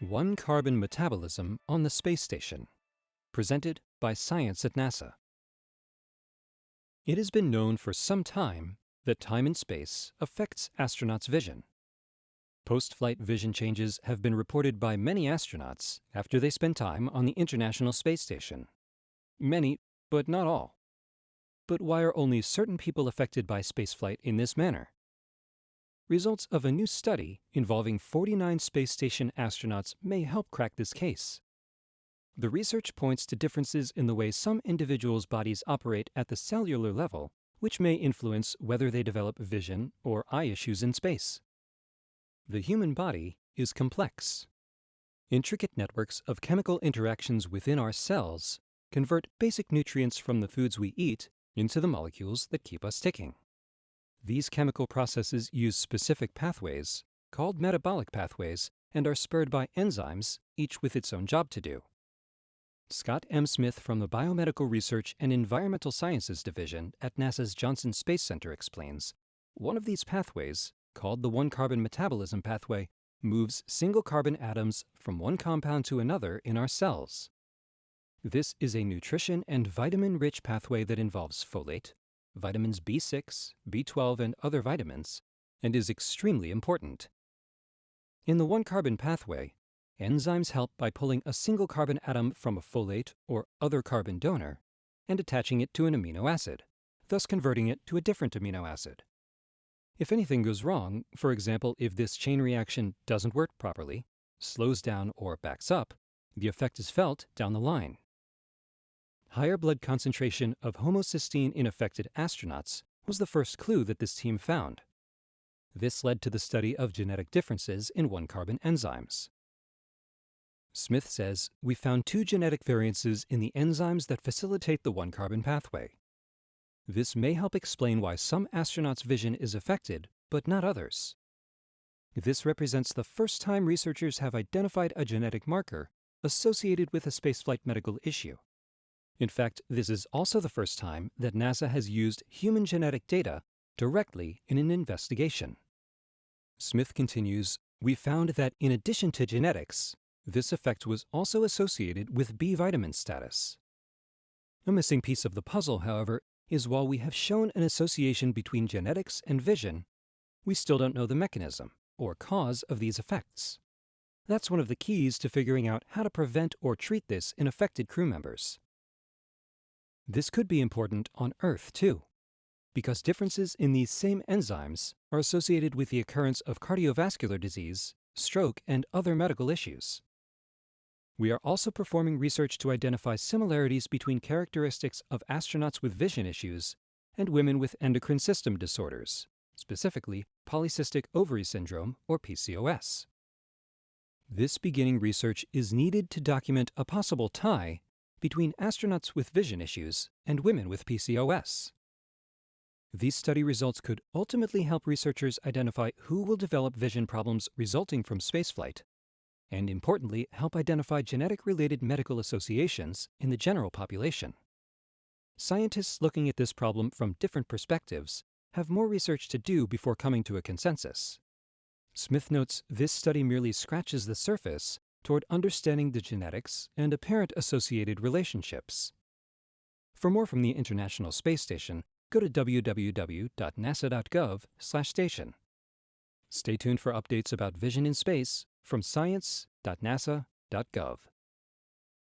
One-carbon metabolism on the space station. Presented by Science at NASA. It has been known for some time that time in space affects astronauts' vision. Post-flight vision changes have been reported by many astronauts after they spend time on the International Space Station. Many, but not all. But why are only certain people affected by spaceflight in this manner? Results of a new study involving 49 space station astronauts may help crack this case. The research points to differences in the way some individuals' bodies operate at the cellular level, which may influence whether they develop vision or eye issues in space. The human body is complex. Intricate networks of chemical interactions within our cells convert basic nutrients from the foods we eat into the molecules that keep us ticking. These chemical processes use specific pathways, called metabolic pathways, and are spurred by enzymes, each with its own job to do. Scott M. Smith from the Biomedical Research and Environmental Sciences Division at NASA's Johnson Space Center explains, one of these pathways, called the one-carbon metabolism pathway, moves single carbon atoms from one compound to another in our cells. This is a nutrition and vitamin-rich pathway that involves folate, vitamins B6, B12, and other vitamins, and is extremely important. In the one-carbon pathway, enzymes help by pulling a single carbon atom from a folate or other carbon donor and attaching it to an amino acid, thus converting it to a different amino acid. If anything goes wrong, for example, if this chain reaction doesn't work properly, slows down, or backs up, the effect is felt down the line. Higher blood concentration of homocysteine in affected astronauts was the first clue that this team found. This led to the study of genetic differences in one-carbon enzymes. Smith says, we found two genetic variances in the enzymes that facilitate the one-carbon pathway. This may help explain why some astronauts' vision is affected, but not others. This represents the first time researchers have identified a genetic marker associated with a spaceflight medical issue. In fact, this is also the first time that NASA has used human genetic data directly in an investigation. Smith continues, we found that in addition to genetics, this effect was also associated with B vitamin status. A missing piece of the puzzle, however, is while we have shown an association between genetics and vision, we still don't know the mechanism or cause of these effects. That's one of the keys to figuring out how to prevent or treat this in affected crew members. This could be important on Earth, too, because differences in these same enzymes are associated with the occurrence of cardiovascular disease, stroke, and other medical issues. We are also performing research to identify similarities between characteristics of astronauts with vision issues and women with endocrine system disorders, specifically polycystic ovary syndrome, or PCOS. This beginning research is needed to document a possible tie between astronauts with vision issues and women with PCOS. These study results could ultimately help researchers identify who will develop vision problems resulting from spaceflight, and importantly, help identify genetic-related medical associations in the general population. Scientists looking at this problem from different perspectives have more research to do before coming to a consensus. Smith notes this study merely scratches the surface toward understanding the genetics and apparent associated relationships. For more from the International Space Station, go to www.nasa.gov/station. Stay tuned for updates about vision in space from science.nasa.gov.